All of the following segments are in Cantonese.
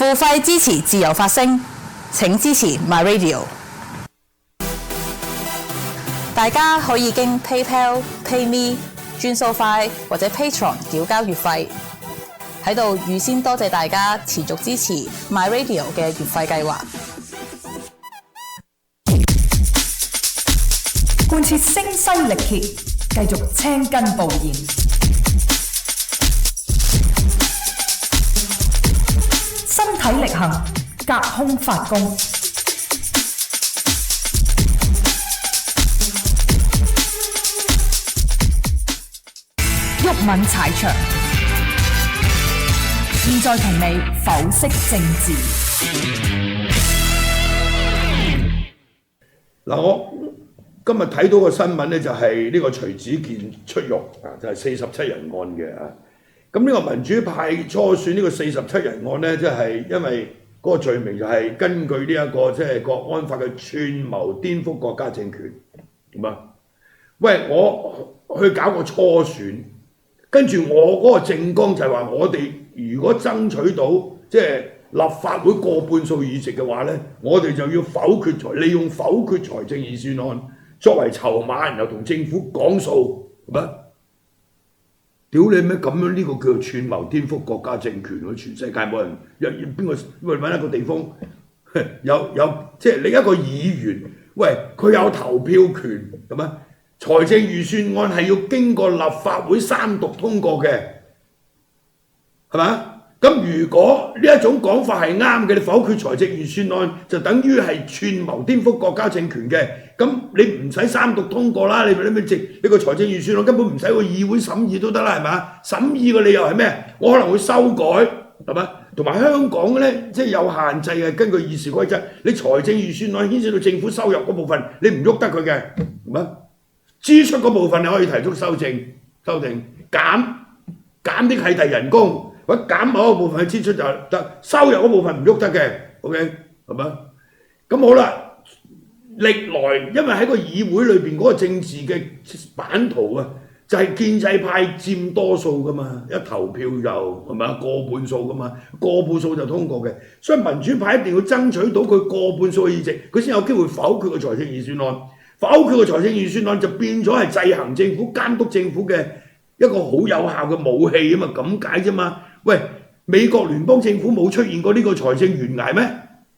付費支持自由發聲，請支持 My Radio。大家可以經 PayPal、PayMe、轉數快或者 Patreon 繳交月費。喺度預先多謝大家持續支持 My Radio 嘅月費計劃。貫徹聲嘶力竭，繼續青筋暴現，身體力行，隔空發功，毓民踩場。現在同你剖析政治。嗱，我今日睇到個新聞咧，就係呢個徐子健出獄啊，就係47人案嘅啊。咁呢個民主派初選呢個47人案咧，即係因為嗰個罪名就係根據呢一個即係國安法嘅串謀顛覆國家政權，點啊？喂，我去搞個初選，跟住我嗰個政綱就係話，我哋如果爭取到即係立法會過半數議席嘅話咧，我哋就要利用否決財政預算案作為籌碼，然後同政府講數，係咪？屌你咩咁樣？呢個叫做串謀顛覆國家政權喎！全世界冇人邊個揾一個地方有即係你一個議員，喂佢有投票權係咪？財政預算案係要經過立法會三讀通過嘅，係咪？咁如果呢一種講法係啱嘅，你否決財政預算案就等於係串謀顛覆國家政權嘅，咁你唔使三讀通過啦，你個財政預算案根本唔使個議會審議都得啦，係咪？審議嘅理由係咩？我可能會修改，係咪？同埋香港咧，即係有限制嘅，根據議事規則，你財政預算案牽涉到政府收入嗰部分，你唔喐得佢嘅，係咪？支出嗰部分你可以提出修訂，減啲契弟人工。或者減某一個部分嘅支出就得，收入嗰部分唔喐得嘅 ，OK 係咪？咁好啦，歷來因為喺個議會裏邊嗰個政治嘅版圖啊，就係建制派佔多數噶嘛，一投票就係咪過半數噶嘛，過半數就通過嘅，所以民主派一定要爭取到佢過半數嘅議席，佢先有機會否決個財政預算案。否決個財政預算案就變咗係制衡政府、監督政府嘅一個好有效嘅武器啊嘛，咁解啫嘛。喂，美國聯邦政府冇出現過呢個財政懸崖咩？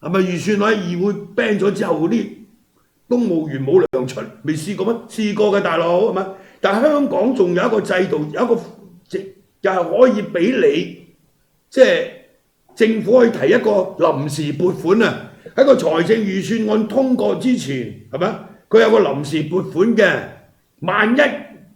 係咪預算案喺議會 ban 咗之後，嗰啲公務員冇糧出，未試過咩？試過嘅大佬係咪？但係香港仲有一個制度，有一個又係可以俾你，即係政府可以提一個臨時撥款啊！喺個財政預算案通過之前，係咪？佢有個臨時撥款嘅，萬一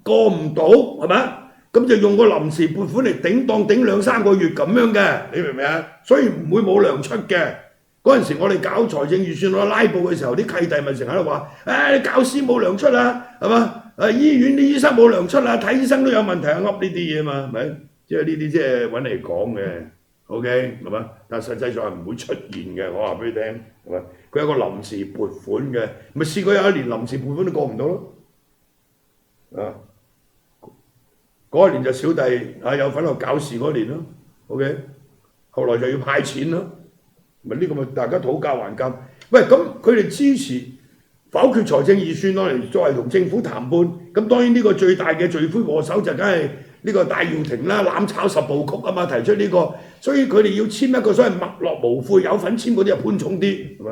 過唔到，係咪？咁就用個臨時撥款嚟頂檔頂2-3個月咁樣嘅，你明唔明啊？所以唔會冇糧出嘅。嗰陣時我哋搞財政預算案拉布嘅時候，啲契弟咪成日喺度話：你教師冇糧出啦，係嘛？醫院啲醫生冇糧出啦，睇醫生都有問題，噏呢啲嘢嘛，係咪？即係呢啲即係揾嚟講嘅 ，OK 係嘛？但實際上係唔會出現嘅，我話俾你聽，係咪？佢有個臨時撥款嘅，咪試過有一年臨時撥款都過唔到咯，啊！嗰一年就小弟有份喺度搞事嗰年咯 ，OK， 後來就要派錢咯，咪呢個咪大家討價還價。喂，咁佢哋支持否決財政預算案嚟作為同政府談判，咁當然呢個最大嘅罪魁禍首就梗係呢個戴耀廷啦，攬炒10部曲啊嘛，提出呢個，所以佢哋要簽一個所謂墨落無悔，有份簽嗰啲就寬重啲，係咪？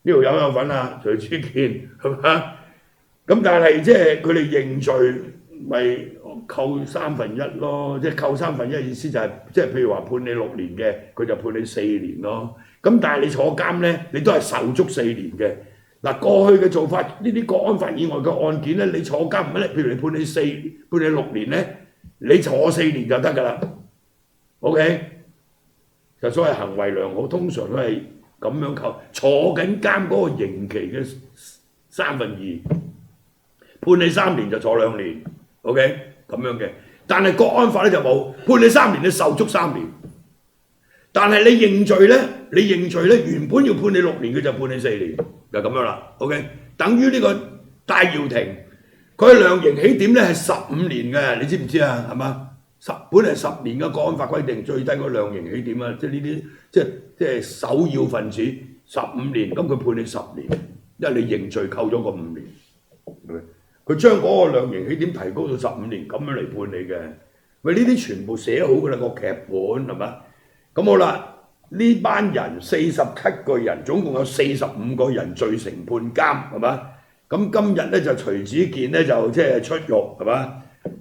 呢度有份啊，徐子健係嘛？咁但係即係佢哋認罪咪？扣1/3咯，即係扣1/3意思就係、即係譬如話判你6年嘅，佢就判你4年咯。咁但係你坐監咧，你都係受足4年嘅。嗱，過去嘅做法，呢啲國安法以外嘅案件咧，你坐監唔係咧，譬如你判你6年咧，你坐4年就得㗎啦。OK， 就所謂行為良好，通常都係咁樣扣，坐緊監嗰個刑期嘅2/3，判你3年就坐2年。OK。咁樣嘅，但係國安法咧就冇判你3年，你受足3年。但係你認罪咧，原本要判你6年，佢就判你4年，就咁樣啦。OK， 等於呢個戴耀廷，佢量刑起點咧係15年嘅，你知唔知啊？係嘛？本嚟10年嘅國安法規定最低嗰量刑起點啊，即係呢啲即係首要分子15年，咁佢判你10年，因為你認罪扣咗個5年，係咪？佢將嗰個量刑起點提高到15年，咁樣嚟判你嘅。喂，呢啲全部寫好㗎啦，個劇本係嘛？咁好啦，呢班人47個人，總共有45個人罪成判監係嘛？咁今日咧就徐子健咧就即係出獄係嘛？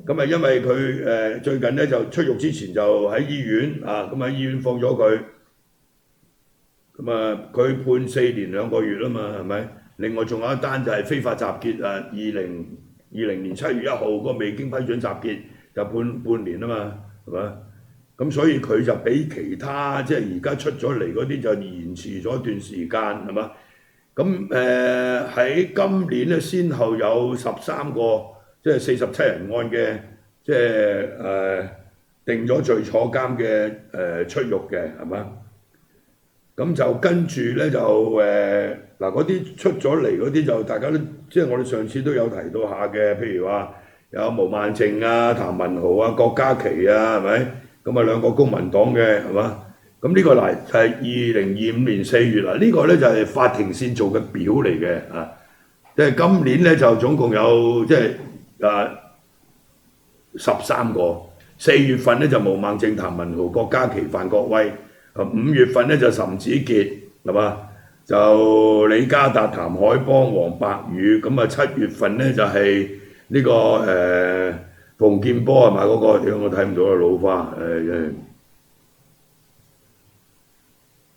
咁啊因為佢最近咧就出獄之前就喺醫院啊，咁喺醫院放咗佢，咁啊佢判4年2個月啊嘛係咪？另外仲有一單就係非法集結啊，2020年7月1號嗰個未經批准集結就判半年啊嘛係嘛？咁所以佢就比其他即係而家出咗嚟嗰啲就延遲咗一段時間係嘛？咁喺今年咧，先後有13個即係47人案嘅，即係定咗罪坐監嘅出獄嘅係嘛？咁就跟住咧就嗱嗰啲出咗嚟嗰啲就大家都即係我哋上次都有提到下嘅，譬如話有毛孟靜啊、譚文豪啊、郭家麒啊係咪？咁啊2個公民黨嘅係嘛？咁呢個嗱就係2025年4月啦，呢個咧就係法庭線做嘅表嚟嘅啊，即係今年咧就總共有即係13個，4月份咧就毛孟靜、譚文豪、郭家麒、范國威，5月份咧就岑子傑係嘛，就李家達、譚海邦、黃伯宇，咁啊7月份咧就係呢個馮建波係咪嗰個？屌我睇唔到啦，老花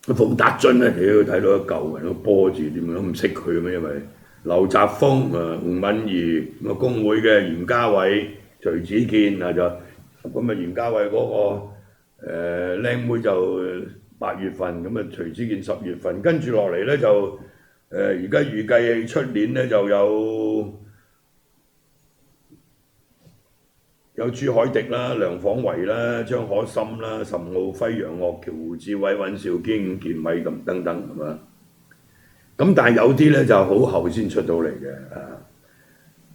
馮達津咧，屌睇到一嚿人個波字點樣都唔識佢咩？因為劉澤峰吳敏儀咁啊工會嘅嚴家偉、徐子健啊就咁啊嚴家偉嗰個靚妹就8月份，咁啊徐子健10月份，跟住落嚟咧就而家預計出年咧就有朱凱迪啦、梁晃維啦、張可森啦、岑敖暉、楊岳橋、胡志偉、尹兆堅、伍健偉咁等等係嘛？咁但係有啲咧就好後先出到嚟嘅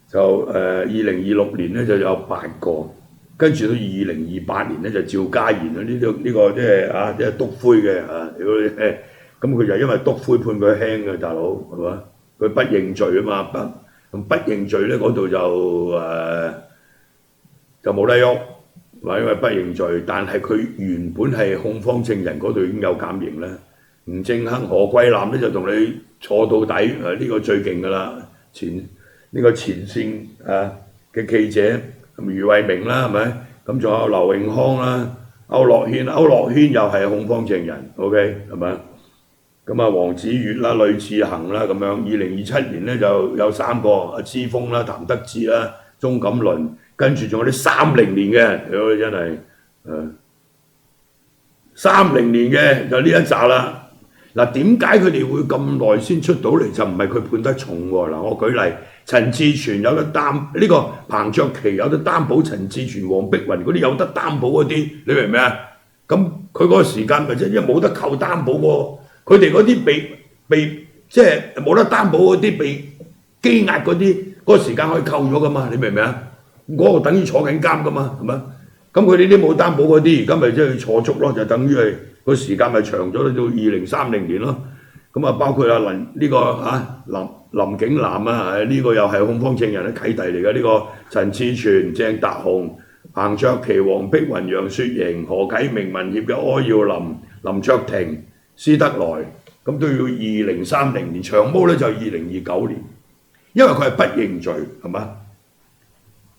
就2026年咧就有8個，跟住到2028年咧就趙家賢啊呢個即係即係篤灰嘅咁佢就因為篤灰判佢輕嘅大佬係嘛？佢不認罪啊嘛，不認罪咧嗰度就冇得喐，因為不認罪，但係佢原本係控方證人嗰度已經有減刑啦。吳正亨、何桂藍咧就同你坐到底，呢個最勁㗎啦，前線嘅記者余偉明啦係咪？咁仲有劉永康啦、區諾軒又係控方證人 ，OK 係咪？咁啊黃子悅啦、呂志恒啦咁樣，2027年咧就有3個，阿之鋒啦、譚德志啦、鐘錦麟。跟住仲有啲30年嘅，真係30年嘅就呢一紮啦。嗱點解佢哋會咁耐先出到嚟？就唔係佢判得重喎。嗱我舉例，陳志全有得擔，呢個彭卓棋有得擔保，陳志全、黃碧雲嗰啲有得擔保嗰啲，你明唔明啊？咁佢嗰個時間咪即係因為冇得扣擔保喎，佢哋嗰啲被即係冇得擔保嗰啲被羈押嗰啲，嗰個時間可以扣咗噶嘛？你明唔明啊？嗰個等於坐緊監噶嘛，係咪？咁佢哋啲冇擔保嗰啲，而家咪即係坐足咯，就等於係個時間咪長咗到2030年咯。咁啊，包括林景南啊，呢個又係控方證人嘅契弟嚟嘅，呢個陳志全、鄭達鴻、彭卓棋、黃碧雲、楊雪盈、何啟明、民協嘅柯耀林、林卓廷、施德來，咁都要2030年，長毛咧就2029年，因為佢係不認罪，係嘛？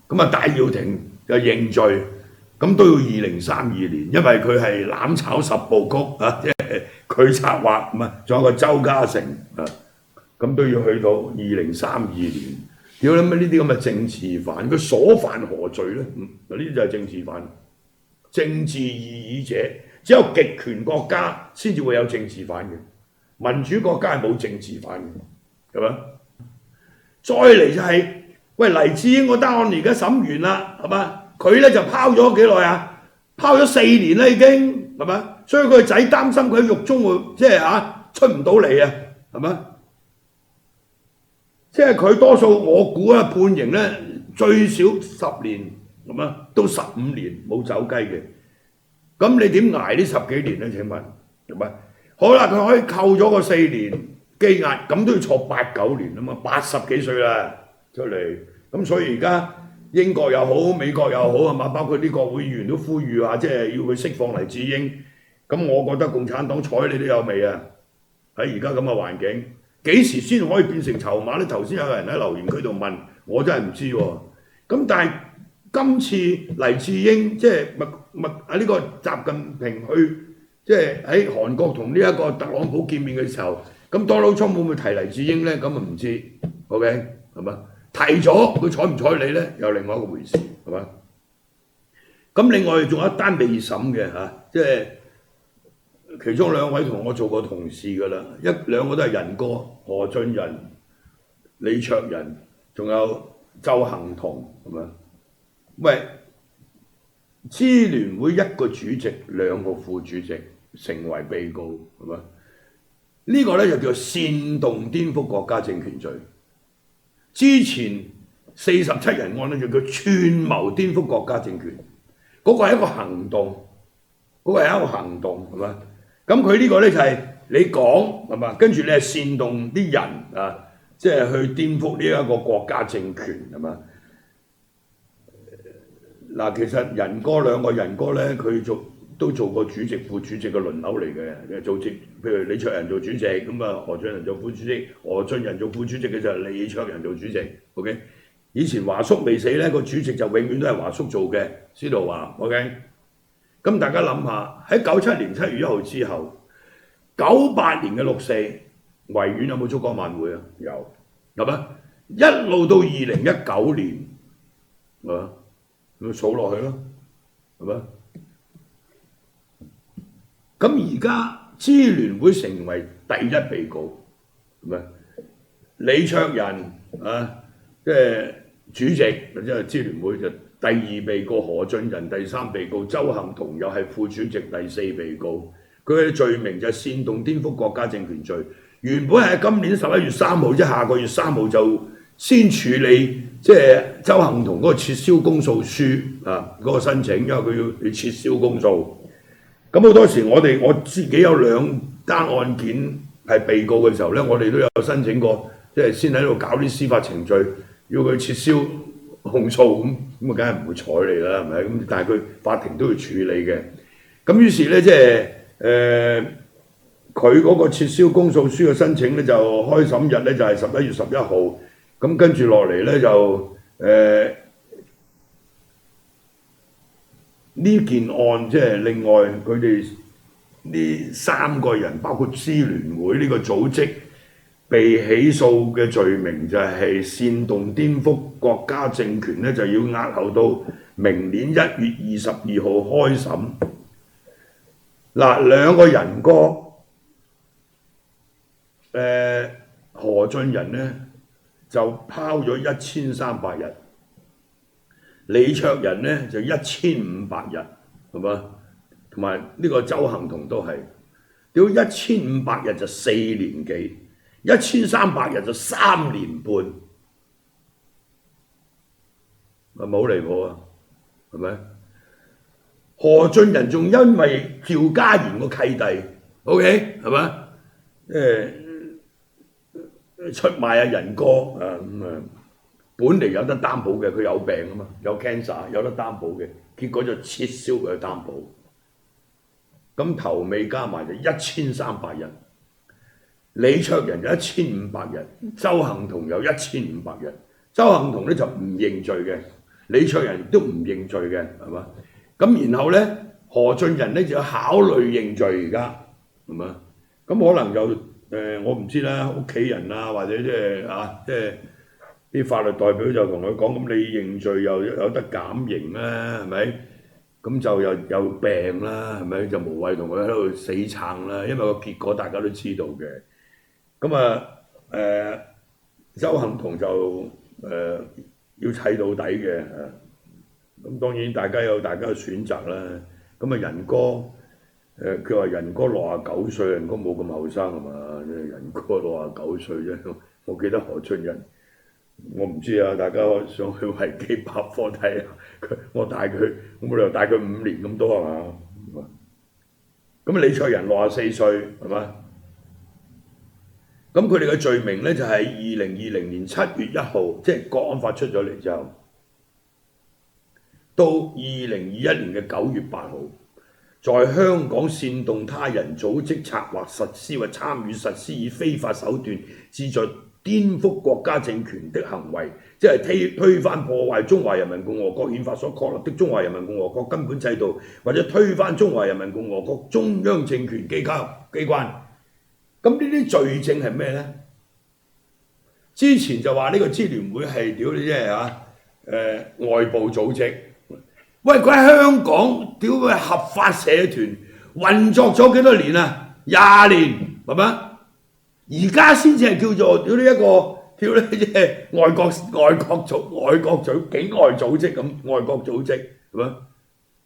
咁啊，戴耀廷就認罪，咁都要2032年，因為佢係攬炒10部曲啊，即係佢策劃，唔係仲有個周家成啊，咁都要去到2032年。屌你乜呢啲咁嘅政治犯，佢所犯何罪咧？嗱呢啲就係政治犯，政治異議者，只有極權國家先至會有政治犯嘅，民主國家係冇政治犯嘅，係咪？再嚟就係、喂，黎智英個單案而家審完啦，係嘛？佢咧就拋咗幾耐啊？拋咗4年啦已經，係嘛？所以佢個仔擔心佢喺獄中會即係出唔到嚟啊，係嘛？即係佢多數我估判刑咧最少10年咁啊，都15年冇走雞嘅，咁你點捱呢10幾年咧？請問係咪？好啦，佢可以扣咗個4年羈押，咁都要坐8、9年啊嘛，80幾歲啦出嚟，咁所以而家英國又好，美國又好係嘛，包括啲國會議員都呼籲話，即係要佢釋放黎智英。咁我覺得共產黨睬你都有味啊！喺而家咁嘅環境，幾時先可以變成籌碼咧？頭先有人喺留言區度問，我真係唔知喎。咁但係今次黎智英即係呢個習近平去即係喺韓國同呢一個特朗普見面嘅時候，咁 Donald Trump 會唔會提黎智英咧？咁啊唔知 ，OK 係嘛？提咗佢睬唔睬你咧，又另外一個回事係嘛？咁另外仲有一單未審嘅嚇，即係其中2位同我做過同事㗎啦，兩個都係仁哥，何俊仁、李卓人，仲有周幸彤係嘛？喂，支聯會1個主席2個副主席成為被告係嘛？呢個咧就叫煽動顛覆國家政權罪。之前47人案咧就叫串謀顛覆國家政權，嗰個係一個行動，嗰個係一個行動係嘛？咁佢呢個咧就係你講係嘛，跟住你係煽動啲人啊，即係去顛覆呢一個國家政權係嘛？嗱，其實仁哥2個仁哥咧，佢都做過主席、副主席嘅輪流嚟嘅，譬如李卓人做主席，咁啊何俊仁做副主席，何俊仁做副主席嘅就係李卓人做主席。OK， 以前華叔未死咧，個主席就永遠都係華叔做嘅，司徒華。OK， 咁大家諗下喺97年7月1號之後，98年嘅6四維園有冇燭光晚會啊？有，係咪？一路到2019年，啊，咁數落去咯，係咪？咁而家支聯會成為第1被告，係咪？李卓人啊，即係主席，即係支聯會就第2被告，何俊仁第3被告，周幸彤又係副主席第4被告。佢嘅罪名就係煽動顛覆國家政權罪。原本係今年11月3號，即下個月3號就先處理即係周幸彤嗰個撤銷公訴書啊嗰個申請，因為佢要撤銷公訴。咁好多時我自己有2單案件係被告嘅時候咧，我哋都有申請過，即係先喺度搞啲司法程序，要佢撤銷控訴咁啊，梗係唔會睬你啦，係咪？咁但係佢法庭都要處理嘅。咁於是咧，即係佢嗰個撤銷公訴書嘅申請咧，就開審日咧就係11月11號。咁跟住落嚟咧就呢件案即係另外佢哋呢3個人，包括支聯會呢個組織被起訴嘅罪名就係煽動顛覆國家政權咧，就要押後到明年1月22號開審。嗱，2個仁哥，何俊仁咧就拋咗1300日。李卓人咧就1500日，係嘛？同埋呢個周幸彤都係，屌1500日就4年幾，1300日就3年半，係咪好離譜啊？係咪？何俊仁仲因為趙家賢個契弟 ，OK 係嘛？出賣阿仁哥啊咁啊！本嚟有得擔保嘅，佢有病啊嘛，有 cancer 有得擔保嘅，結果就撤銷佢嘅擔保。咁頭尾加埋就1300日，李卓人有1500日，周幸彤有1500日。周幸彤咧就唔認罪嘅，李卓人都唔認罪嘅，係嘛？咁然後咧何俊仁咧就要考慮認罪而家，係嘛？咁可能就我唔知啦，屋企人啊或者即係啲法律代表就同佢講，咁你認罪又有得減刑啦，係咪？咁就又有病啦，係咪？就無謂同佢喺度死撐啦，因為個結果大家都知道嘅。咁啊周幸彤就要砌到底嘅，咁當然大家有大家嘅選擇啦。咁啊仁哥佢話仁哥69歲，仁哥冇咁後生係嘛？仁哥69歲啫，我記得何俊仁我唔知啊，大家上去維基百科睇下，我冇理由帶佢5年咁多係嘛？咁李卓人64歲係嘛？咁佢哋嘅罪名咧就係2020年7月1號，即係國安法出咗嚟之後，到2021年嘅9月8號，在香港煽動他人組織策劃實施或參與實施以非法手段旨在顛覆國家政權的行為，即係推翻破壞中華人民共和國憲法所確立的中華人民共和國根本制度，或者推翻中華人民共和國中央政權機關。咁呢啲罪證係咩呢？之前就話呢個支聯會係屌你啫嚇，外部組織。喂，佢喺香港屌佢合法社團運作咗幾多年啊？20年係咪？而家先至係叫做屌呢一個屌呢即係外國境外組織咁，外國組織係咪？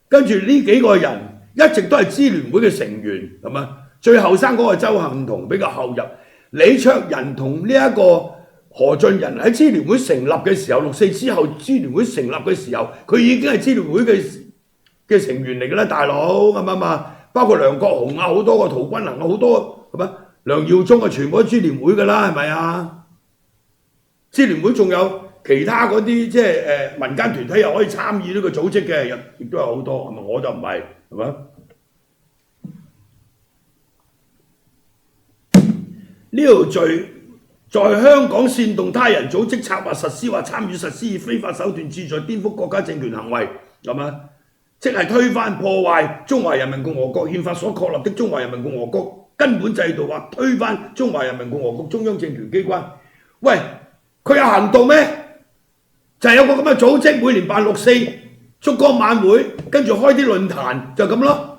跟住呢幾個人一直都係支聯會嘅成員係咪？最後生嗰個周幸彤比較後入，李卓人同呢一個何俊仁喺支聯會成立嘅時候，64之後支聯會成立嘅時候，佢已經係支聯會嘅成員嚟㗎啦，大佬啱唔啱啊？包括梁國雄啊，好多個陶君行啊，好多係咪？梁耀忠啊，全部都支聯會㗎啦，係咪啊？支聯會仲有其他嗰啲即係民間團體又可以參與呢個組織嘅，亦都有好多，係咪？我就唔係，係咪？呢條罪在香港煽動他人組織策劃實施或參與實施以非法手段旨在顛覆國家政權行為，係咪？即係推翻破壞中華人民共和國憲法所確立的中華人民共和國根本制度，或推翻中華人民共和國中央政權機關。喂，佢有行動咩？就係有個咁嘅組織，每年辦64燭光晚會，跟住開啲論壇就咁咯。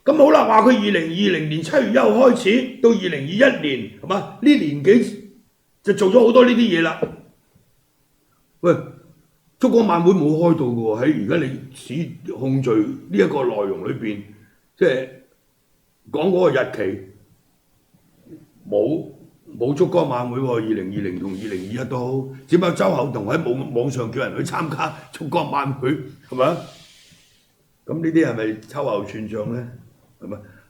咁好啦，話佢2020年7月1號開始到2021年係嘛？呢年幾就做咗好多呢啲嘢啦。喂，燭光晚會冇開到嘅喎，喺而家你指控罪呢一個內容裏邊，即係講嗰個日期冇燭光晚會喎，2020同2021都好，只不過周厚彤喺網上叫人去參加燭光晚會係咪？咁呢啲係咪秋後算賬咧？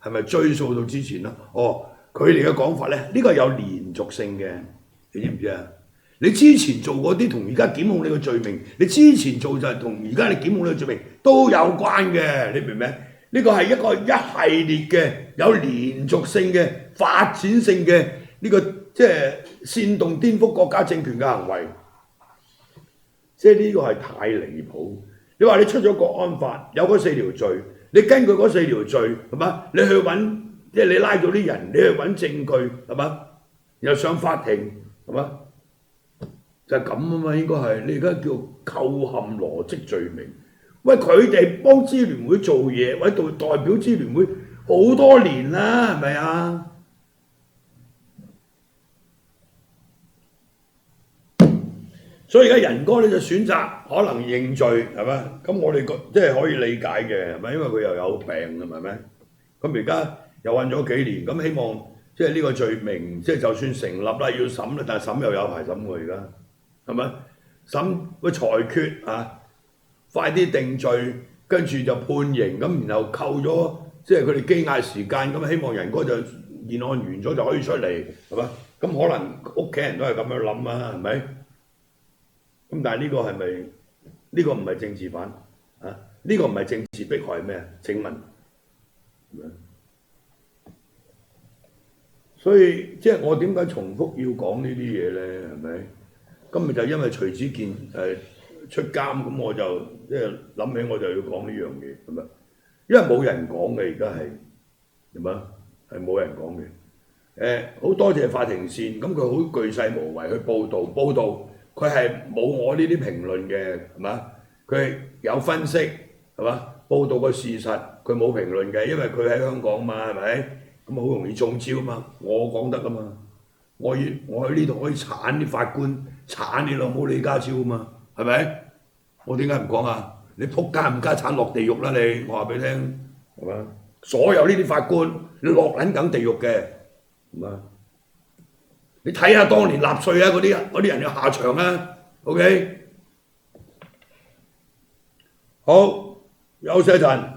係咪追溯到之前啦？哦，佢哋嘅講法咧，呢個係有連續性嘅，你知唔知啊？你之前做嗰啲同而家檢控你嘅罪名，你之前做就係同而家你檢控你嘅罪名都有關嘅，你明唔明？呢個係一個一系列嘅有連續性嘅發展性嘅呢個即係煽動顛覆國家政權嘅行為，即係呢個係太離譜。你話你出咗國安法有嗰4條罪。你根據嗰4條罪係嘛？你去揾即係你拉到啲人，你去揾證據係嘛？又上法庭係嘛？就係咁啊嘛，應該係你而家叫構陷羅織罪名。喂，佢哋幫支聯會做嘢，或者代表支聯會好多年啦，係咪啊？所以而家仁哥咧就選擇可能認罪係咪？咁我哋即係可以理解嘅係咪？因為佢又有病係咪？咁而家又韞咗幾年，咁希望即係呢個罪名即係就算成立啦，要審啦，但係審又有排審喎而家係咪？審個裁決啊，快啲定罪，跟住就判刑咁，然後扣咗即係佢哋羈押時間，咁希望仁哥就現案完咗就可以出嚟係咪？咁可能屋企人都係咁樣諗啊，係咪？咁但係呢個係咪呢個唔係政治犯啊？呢個唔係政治迫害係咩啊？請問，所以即係我點解重複要講呢啲嘢咧？係咪？今日就因為徐子健出監，咁我就即係諗起我就要講呢樣嘢係咪？因為冇人講嘅而家係咪？係冇人講嘅。好多謝法庭線，咁佢好巨細無遺去報導。佢係冇我呢啲評論嘅，係嘛？佢係有分析，係嘛？報導個事實，佢冇評論嘅，因為佢喺香港嘛，係咪？咁好容易中招嘛，我講得噶嘛，我喺呢度可以鏟啲法官，鏟你老母李家超嘛，係咪？我點解唔講啊？你仆街唔家鏟落地獄啦你，我話俾你聽，係嘛？所有呢啲法官，你落撚緊地獄嘅，係嘛？你睇下當年納粹啊嗰啲人嘅下場啊。OK， 好，休息一陣。